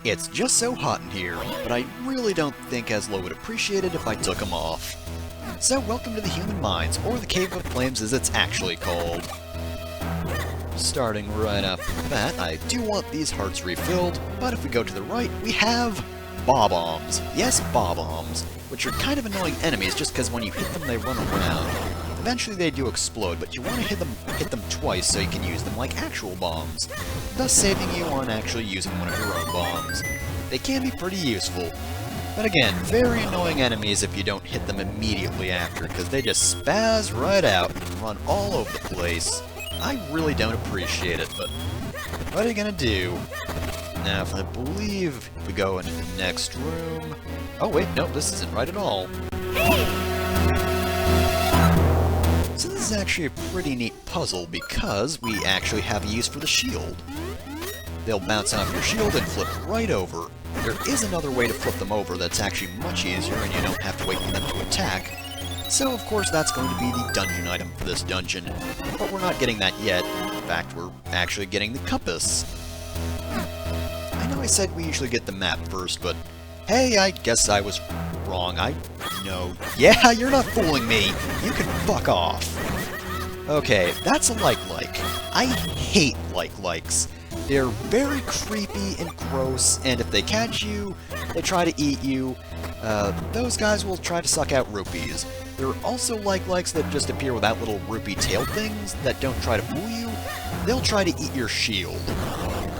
It's just so hot in here, but I really don't think Eslo would appreciate it if I took him off. So welcome to the Human Mines, or the Cave of Flames as it's actually called. Starting right off the bat, I do want these hearts refilled, but if we go to the right, we have Bob-ombs. Yes, Bob-ombs, which are kind of annoying enemies just because when you hit them they run around. Eventually they do explode, but you want to hit them twice so you can use them like actual bombs, thus saving you on actually using one of your own bombs. They can be pretty useful, but again, very annoying enemies if you don't hit them immediately after, because they just spaz right out and run all over the place. I really don't appreciate it, but what are you gonna do? Now, if I believe we go into the next room... Oh wait, no, this isn't right at all. So this is actually a pretty neat puzzle because we actually have a use for the shield. They'll bounce off your shield and flip right over. There is another way to flip them over that's actually much easier and you don't have to wait for them to attack. So of course that's going to be the dungeon item for this dungeon. But we're not getting that yet. In fact, we're actually getting the compass. I know I said we usually get the map first, but hey, I guess I was wrong. I know. Yeah, you're not fooling me. You can fuck off. Okay, that's a like-like. I hate like-likes. They're very creepy and gross, and if they catch you, they try to eat you. Those guys will try to suck out rupees. There are also like-likes that just appear without little rupee tail things that don't try to fool you. They'll try to eat your shield.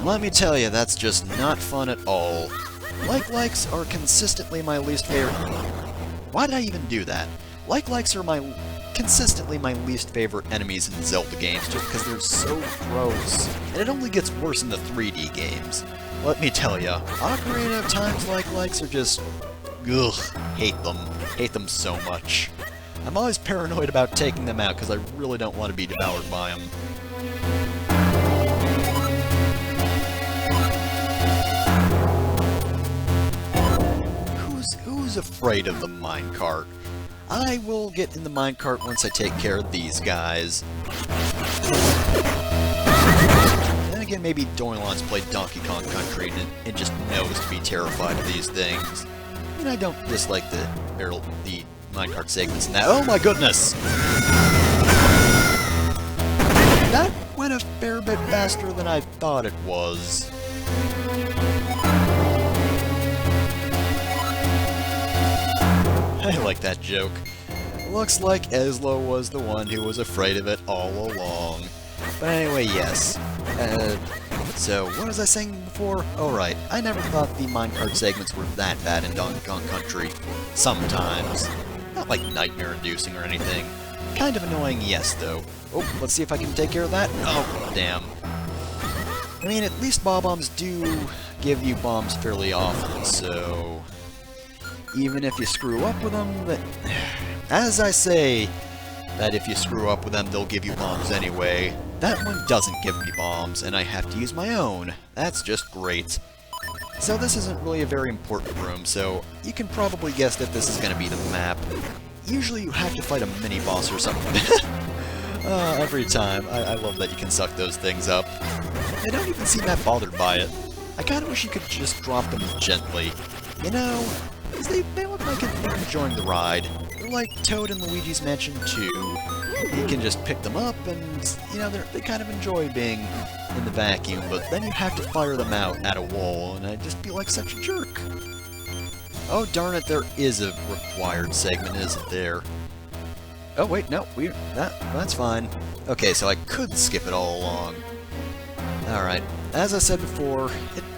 Let me tell you, that's just not fun at all. Like-likes are consistently my least favorite... Why did I even do that? Like-likes are consistently my least favorite enemies in Zelda games, just because they're so gross. And it only gets worse in the 3D games. Let me tell ya, Ocarina of Time's like-likes are just... Ugh, hate them. Hate them so much. I'm always paranoid about taking them out, because I really don't want to be devoured by them. Who's afraid of the minecart? I will get in the minecart once I take care of these guys. Then again, maybe Doylon's played Donkey Kong Country and just knows to be terrified of these things. And I don't dislike the minecart segments in that. Oh my goodness! That went a fair bit faster than I thought it was. I like that joke. Looks like Eslo was the one who was afraid of it all along. But anyway, yes. So, what was I saying before? Oh right, I never thought the minecart segments were that bad in Donkey Kong Country. Sometimes. Not like nightmare-inducing or anything. Kind of annoying, yes, though. Oh, let's see if I can take care of that. Oh, damn. I mean, at least Bob-ombs do give you bombs fairly often, so... Even if you screw up with them, as I say, that if you screw up with them, they'll give you bombs anyway. That one doesn't give me bombs, and I have to use my own. That's just great. So this isn't really a very important room, so you can probably guess that this is going to be the map. Usually you have to fight a mini-boss or something. Every time. I love that you can suck those things up. I don't even seem that bothered by it. I kind of wish you could just drop them gently. You know, they look like they're enjoying the ride. They're like Toad and Luigi's Mansion 2. You can just pick them up and, you know, they kind of enjoy being in the vacuum, but then you have to fire them out at a wall, and I'd just be like such a jerk. Oh darn it, there is a required segment, isn't there? Oh wait, no, that's fine. Okay, so I could skip it all along. Alright, as I said before,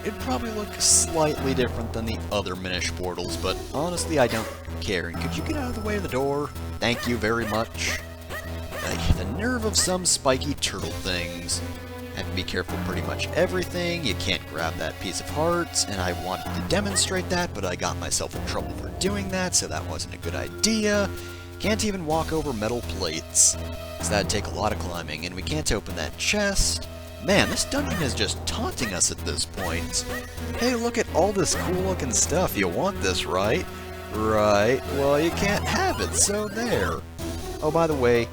it'd probably look slightly different than the other Minish portals, but honestly I don't care. And could you get out of the way of the door? Thank you very much. The nerve of some spiky turtle things. Have to be careful pretty much everything. You can't grab that piece of heart, and I wanted to demonstrate that, but I got myself in trouble for doing that, so that wasn't a good idea. Can't even walk over metal plates, so that'd take a lot of climbing, and we can't open that chest. Man, this dungeon is just taunting us at this point. Hey, look at all this cool-looking stuff. You want this, right? Right. Well, you can't have it, so there. Oh, by the way,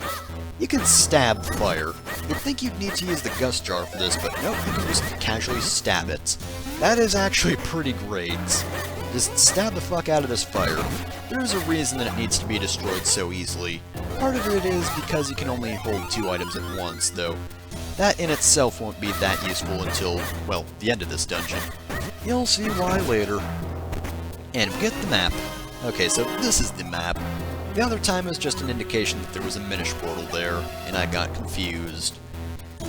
you can stab fire. you'd think you'd need to use the Gust Jar for this, but nope, you can just casually stab it. That is actually pretty great. Just stab the fuck out of this fire. There's a reason that it needs to be destroyed so easily. Part of it is because you can only hold 2 items at once, though. That in itself won't be that useful until, well, the end of this dungeon. You'll see why later. And we get the map. Okay, so this is the map. The other time was just an indication that there was a Minish portal there, and I got confused.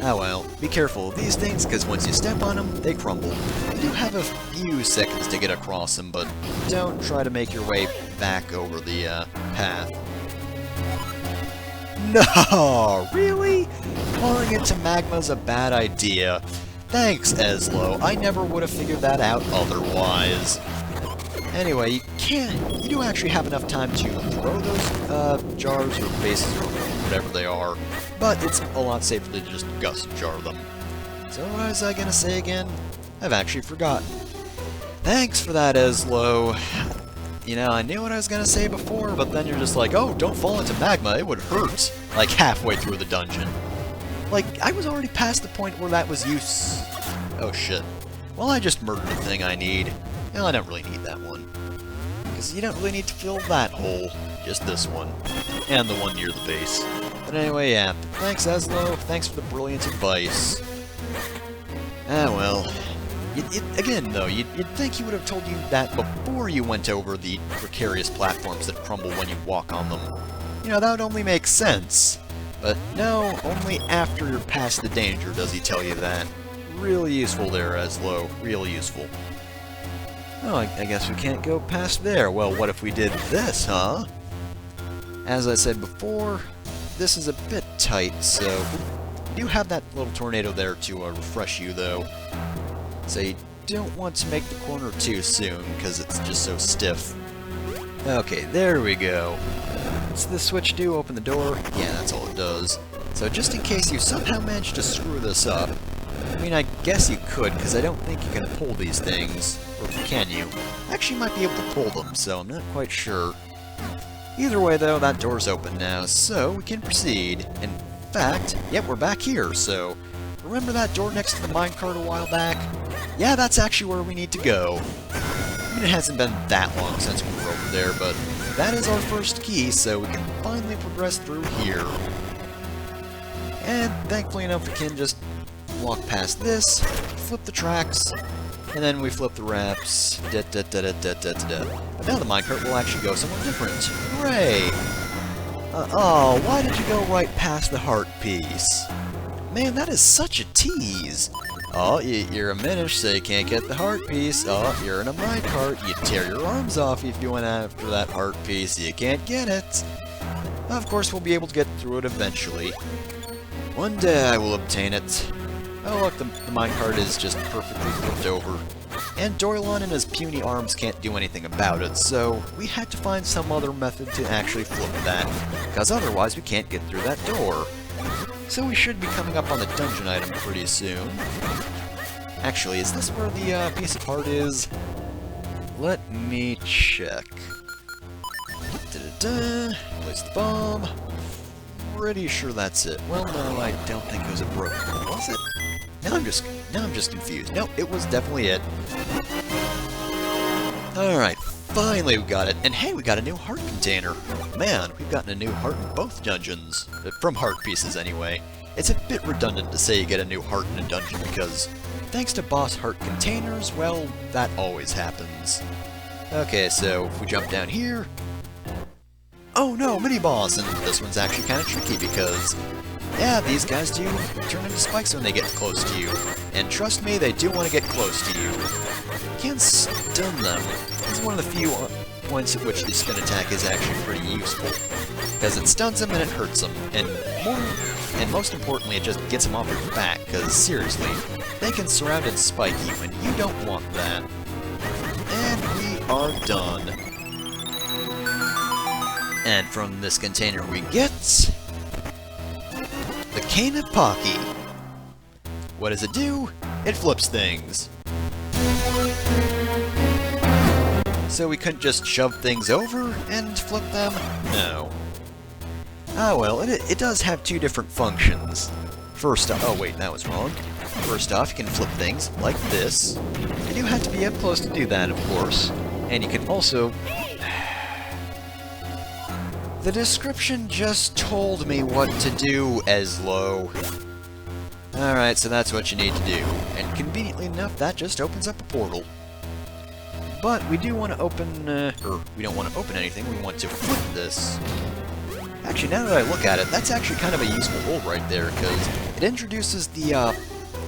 Oh well, be careful of these things, because once you step on them, they crumble. You do have a few seconds to get across them, but don't try to make your way back over the path. No, really? Falling into magma's a bad idea. Thanks, Eslo. I never would have figured that out otherwise. Anyway, you do actually have enough time to throw those jars or bases or whatever they are, but it's a lot safer to just Gust Jar them. So what was I gonna say again? I've actually forgotten. Thanks for that, Eslo. You know, I knew what I was gonna say before, but then you're just like, oh, don't fall into magma, it would hurt, like halfway through the dungeon. Like, I was already past the point where that was use. Oh shit. Well, I just murdered the thing I need. No, I don't really need that one. Because you don't really need to fill that hole. Just this one. And the one near the base. But anyway, yeah. Thanks, Eslo. Thanks for the brilliant advice. Ah, well. Again, though, you'd think he would have told you that before you went over the precarious platforms that crumble when you walk on them. You know, that would only make sense. But no, only after you're past the danger does he tell you that. Really useful there, Eslo. Really useful. Oh, I guess we can't go past there. Well, what if we did this, huh? As I said before, this is a bit tight, so you do have that little tornado there to refresh you, though. So you don't want to make the corner too soon, because it's just so stiff. Okay, there we go. What's the switch do? Open the door? Yeah, that's all it does. So just in case you somehow manage to screw this up, I mean, I guess you could, because I don't think you can pull these things. Or can you? Actually, you might be able to pull them, so I'm not quite sure. Either way, though, that door's open now, so we can proceed. In fact, yep, we're back here, so remember that door next to the minecart a while back? Yeah, that's actually where we need to go. I mean, it hasn't been that long since we were over there, but that is our first key, so we can finally progress through here. And thankfully enough, we can just walk past this, flip the tracks, and then we flip the ramps. But now the minecart will actually go somewhere different. Hooray! Oh, why did you go right past the heart piece? Man, that is such a tease. Oh, you're a Minish, so you can't get the heart piece. Oh, you're in a minecart. You tear your arms off if you went after that heart piece. You can't get it. Of course, we'll be able to get through it eventually. One day I will obtain it. Oh look, the minecart is just perfectly flipped over. And Doylon and his puny arms can't do anything about it, so we had to find some other method to actually flip that, because otherwise we can't get through that door. So we should be coming up on the dungeon item pretty soon. Actually, is this where the piece of heart is? Let me check. Place the bomb. Pretty sure that's it. Well, no, I don't think it was a broken one, was it? Now I'm just confused. No, it was definitely it. Alright, finally we got it. And hey, we got a new heart container. Man, we've gotten a new heart in both dungeons. From heart pieces, anyway. It's a bit redundant to say you get a new heart in a dungeon, because thanks to boss heart containers, well, that always happens. Okay, so if we jump down here... Oh no, mini-boss! And this one's actually kind of tricky because... yeah, these guys do turn into spikes when they get close to you. And trust me, they do want to get close to you. You can stun them. This is one of the few points at which the spin attack is actually pretty useful. Because it stuns them and it hurts them. And most importantly, it just gets them off your back, because seriously, they can surround and spike you, and you don't want that. And we are done. And from this container we get... the cane of Pacci. What does it do? It flips things. So we couldn't just shove things over and flip them? No. Ah well, it does have two different functions. First off, oh wait, that was wrong. First off, you can flip things like this. You do have to be up close to do that, of course. And you can also... The description just told me what to do, Eslo. Alright, so that's what you need to do. And conveniently enough, that just opens up a portal. But we do want to open, or we don't want to open anything, we want to flip this. Actually, now that I look at it, that's actually kind of a useful hole right there, because it introduces the,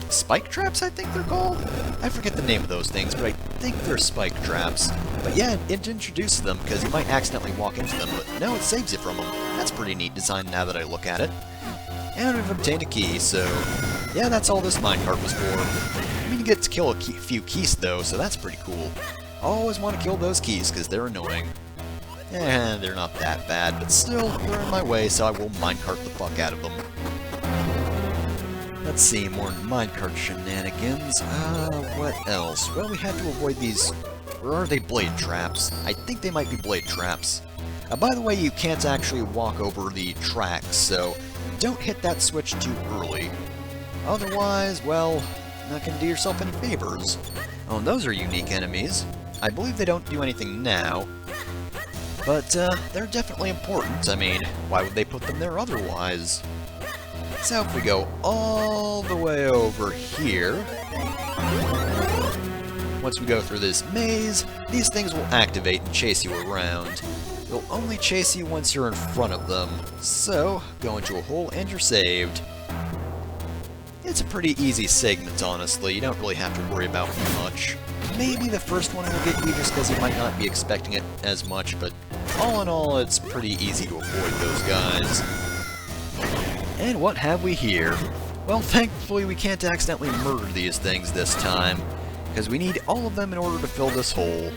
spike traps, I think they're called? I forget the name of those things, but I think they're spike traps. But yeah, it introduces them, because you might accidentally walk into them, but no, it saves you from them. That's pretty neat design now that I look at it. And we've obtained a key, so yeah, that's all this minecart was for. I mean, you get to kill a few keys, though, so that's pretty cool. I always want to kill those keys, because they're annoying. And they're not that bad, but still, they're in my way, so I will minecart the fuck out of them. Let's see, more minecart shenanigans. What else? Well, we had to avoid these... Or are they blade traps? I think they might be blade traps. By the way, you can't actually walk over the tracks, so don't hit that switch too early. Otherwise, well, not gonna do yourself any favors. Oh, and those are unique enemies. I believe they don't do anything now. But, they're definitely important. I mean, why would they put them there otherwise? So if we go all the way over here, once we go through this maze, these things will activate and chase you around. They'll only chase you once you're in front of them, so go into a hole and you're saved. It's a pretty easy segment, honestly. You don't really have to worry about much. Maybe the first one will get you just because you might not be expecting it as much, but all in all, it's pretty easy to avoid those guys. And what have we here? Well, thankfully we can't accidentally murder these things this time, because we need all of them in order to fill this hole.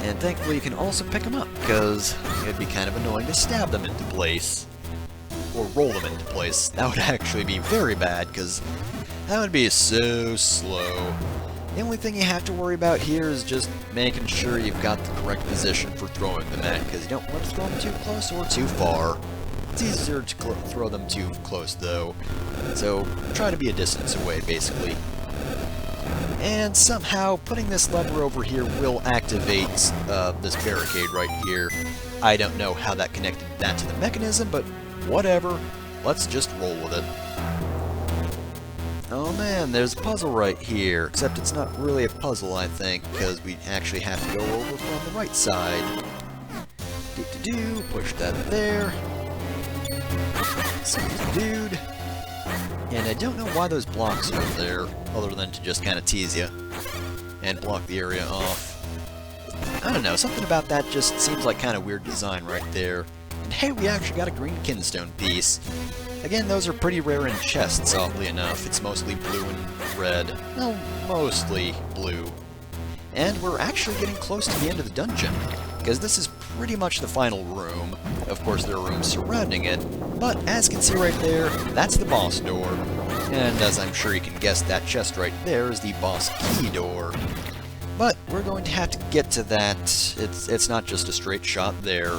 And thankfully you can also pick them up, because it'd be kind of annoying to stab them into place. Or roll them into place. That would actually be very bad, because that would be so slow. The only thing you have to worry about here is just making sure you've got the correct position for throwing them at, because you don't want to throw them too close or too far. It's easier to throw them too close, though, so try to be a distance away, basically. And somehow, putting this lever over here will activate this barricade right here. I don't know how that connected that to the mechanism, but whatever. Let's just roll with it. Oh man, there's a puzzle right here, except it's not really a puzzle, I think, because we actually have to go over from the right side. Push that there. Sweet dude. And I don't know why those blocks are there, other than to just kind of tease you and block the area off. I don't know, something about that just seems like kind of weird design right there. And hey, we actually got a green Kinstone piece. Again, those are pretty rare in chests, oddly enough. It's mostly blue and red. Well, mostly blue. And we're actually getting close to the end of the dungeon, because this is pretty much the final room. Of course, there are rooms surrounding it, but as you can see right there, that's the boss door. And as I'm sure you can guess, that chest right there is the boss key door. But we're going to have to get to that. It's not just a straight shot there.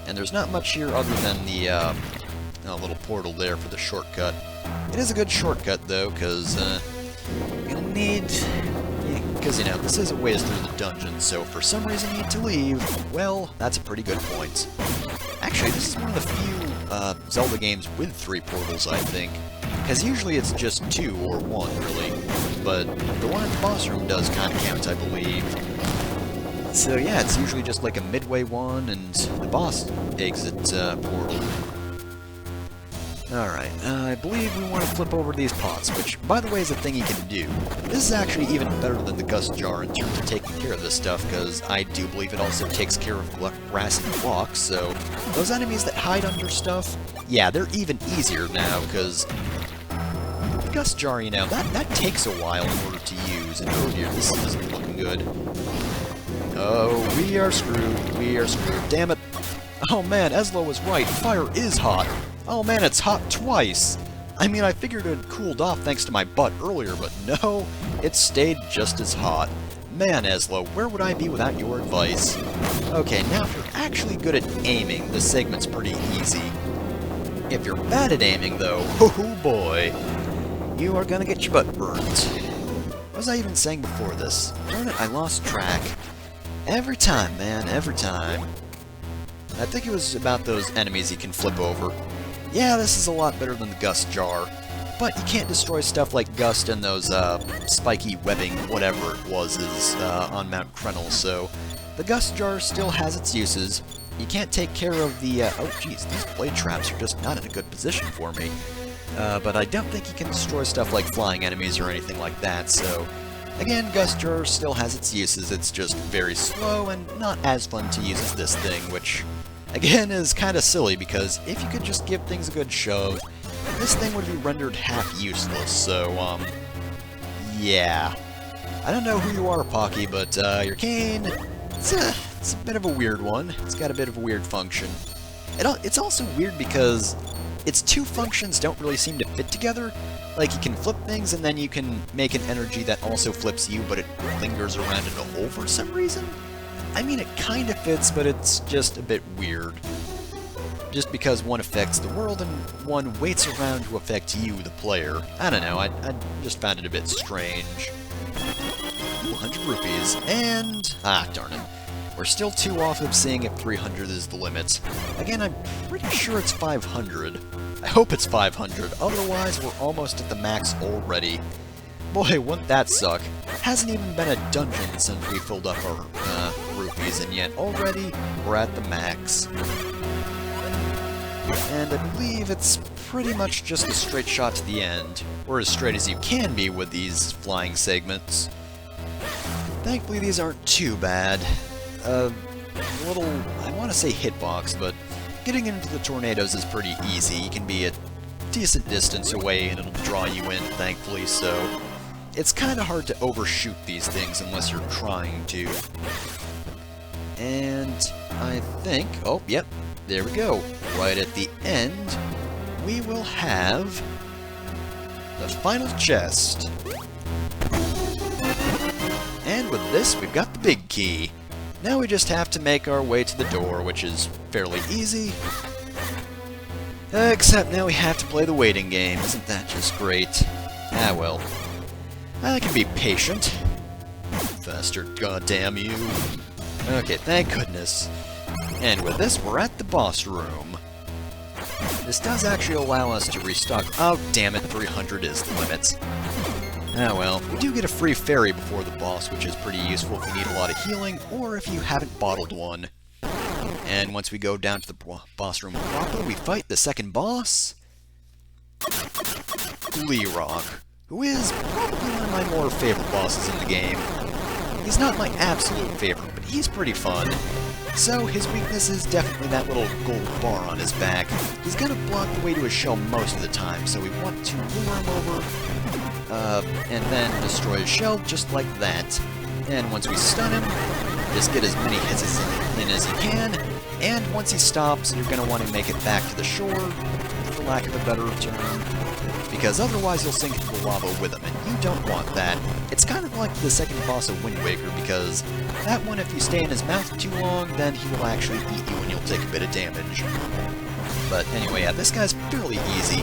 And there's not much here other than the little portal there for the shortcut. It is a good shortcut, though, because you're going to need... Because, you know, this is a ways through the dungeon, so if for some reason you need to leave, well, that's a pretty good point. Actually, this is one of the few Zelda games with 3 portals, I think. Because usually it's just 2 or 1, really. But the one in the boss room does kind of count, I believe. So yeah, it's usually just like a midway one and the boss exit portal. Alright, I believe we want to flip over these pots, which, by the way, is a thing you can do. This is actually even better than the gust jar in terms of taking care of this stuff, because I do believe it also takes care of grass and blocks, so those enemies that hide under stuff, yeah, they're even easier now, because the gust jar, you know, that takes a while in order to use, and oh dear, this isn't looking good. Oh, we are screwed, damn it. Oh man, Eslo was right, fire is hot. Oh man, it's hot twice! I mean, I figured it had cooled off thanks to my butt earlier, but no, it stayed just as hot. Man, Eslo, where would I be without your advice? Okay, now if you're actually good at aiming, this segment's pretty easy. If you're bad at aiming, though, oh boy, you are gonna get your butt burnt. What was I even saying before this? Darn it, I lost track. Every time, man, every time. I think it was about those enemies you can flip over. Yeah, this is a lot better than the Gust Jar, but you can't destroy stuff like Gust and those spiky webbing, whatever it was, on Mount Krenel, so the Gust Jar still has its uses. You can't take care of the, oh jeez, these blade traps are just not in a good position for me. But I don't think you can destroy stuff like flying enemies or anything like that, so again, Gust Jar still has its uses. It's just very slow and not as fun to use as this thing, which again is kind of silly because if you could just give things a good shove, this thing would be rendered half useless, so yeah. I don't know who you are, Pacci, but your cane, it's a bit of a weird one. It's got a bit of a weird function. It's also weird because its two functions don't really seem to fit together. Like, you can flip things, and then you can make an energy that also flips you, but it lingers around in a hole for some reason? I mean, it kind of fits, but it's just a bit weird. Just because one affects the world, and one waits around to affect you, the player. I don't know, I just found it a bit strange. 100 rupees, and... ah, darn it. We're still 2 off of seeing if 300 is the limit. Again, I'm pretty sure it's 500. I hope it's 500, otherwise we're almost at the max already. Boy, wouldn't that suck. Hasn't even been a dungeon since we filled up our rupees, and yet already we're at the max. And I believe it's pretty much just a straight shot to the end, or as straight as you can be with these flying segments. Thankfully these aren't too bad. Little, I want to say hitbox, but getting into the tornadoes is pretty easy. You can be a decent distance away and it'll draw you in, thankfully, so it's kind of hard to overshoot these things unless you're trying to. And I think, oh, yep, there we go. Right at the end, we will have the final chest. And with this, we've got the big key. Now we just have to make our way to the door, which is fairly easy. Except now we have to play the waiting game. Isn't that just great? Ah, well. I can be patient. Faster, goddamn you. Okay, thank goodness. And with this, we're at the boss room. This does actually allow us to restock. Oh, damn it, 300 is the limit. Ah well, we do get a free fairy before the boss, which is pretty useful if you need a lot of healing, or if you haven't bottled one. And once we go down to the boss room proper, we fight the second boss, Glee-rok, who is probably one of my more favorite bosses in the game. He's not my absolute favorite, but he's pretty fun. So his weakness is definitely that little gold bar on his back. He's gonna block the way to his shell most of the time, so we want to lure him over, and then destroy his shell just like that. And once we stun him, just get as many hits in as you can, and once he stops, you're gonna want to make it back to the shore, for lack of a better term, because otherwise you'll sink into the lava with him, and you don't want that. It's kind of like the second boss of Wind Waker, because that one, if you stay in his mouth too long, then he will actually eat you and you'll take a bit of damage. But anyway, yeah, this guy's fairly easy.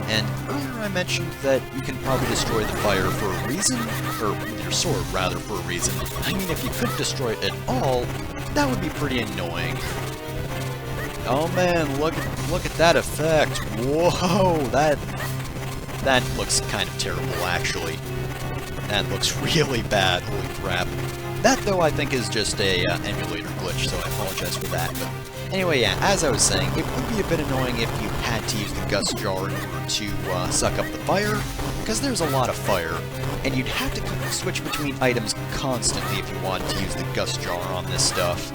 And earlier I mentioned that you can probably destroy the fire for a reason, or with your sword, rather, for a reason. I mean, if you couldn't destroy it at all, that would be pretty annoying. Oh man, look at that effect! Whoa, that looks kind of terrible, actually. That looks really bad, holy crap. That, though, I think is just a emulator glitch, so I apologize for that. But anyway, yeah, as I was saying, it would be a bit annoying if you had to use the Gust Jar in order to suck up the fire, because there's a lot of fire, and you'd have to switch between items constantly if you wanted to use the Gust Jar on this stuff.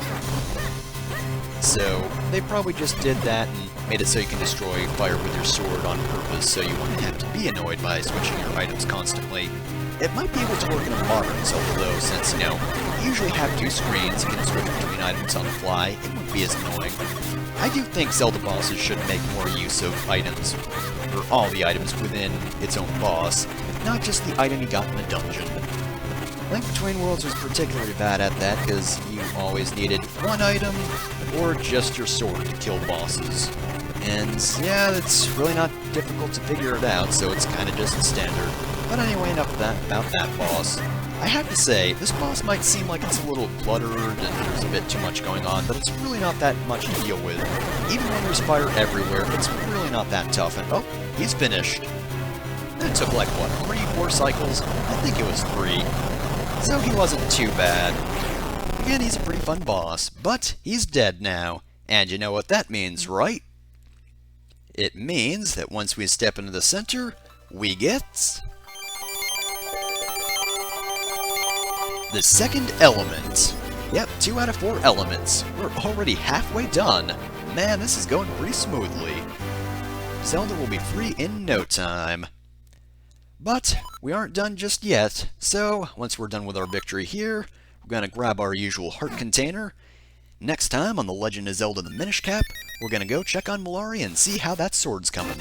So they probably just did that and made it so you can destroy fire with your sword on purpose, so you wouldn't have to be annoyed by switching your items constantly. It might be able to work in a modern Zelda, though, since, you know, you usually have 2 screens, you can switch between items on the fly, it wouldn't be as annoying. I do think Zelda bosses should make more use of items, or all the items within its own boss, not just the item you got in the dungeon. Link Between Worlds was particularly bad at that, because you always needed one item, or just your sword to kill bosses. And yeah, it's really not difficult to figure it out, so it's kind of just standard. But anyway, enough of that, about that boss. I have to say, this boss might seem like it's a little cluttered and there's a bit too much going on, but it's really not that much to deal with. Even when there's fire everywhere, it's really not that tough. And oh, he's finished. It took like, what, 3-4 cycles? I think it was 3. So he wasn't too bad. Again, he's a pretty fun boss, but he's dead now. And you know what that means, right? It means that once we step into the center, we get the second element. Yep, 2 out of 4 elements. We're already halfway done. Man, this is going pretty smoothly. Zelda will be free in no time. But we aren't done just yet, so once we're done with our victory here, we're going to grab our usual heart container. Next time on The Legend of Zelda the Minish Cap, we're going to go check on Malari and see how that sword's coming.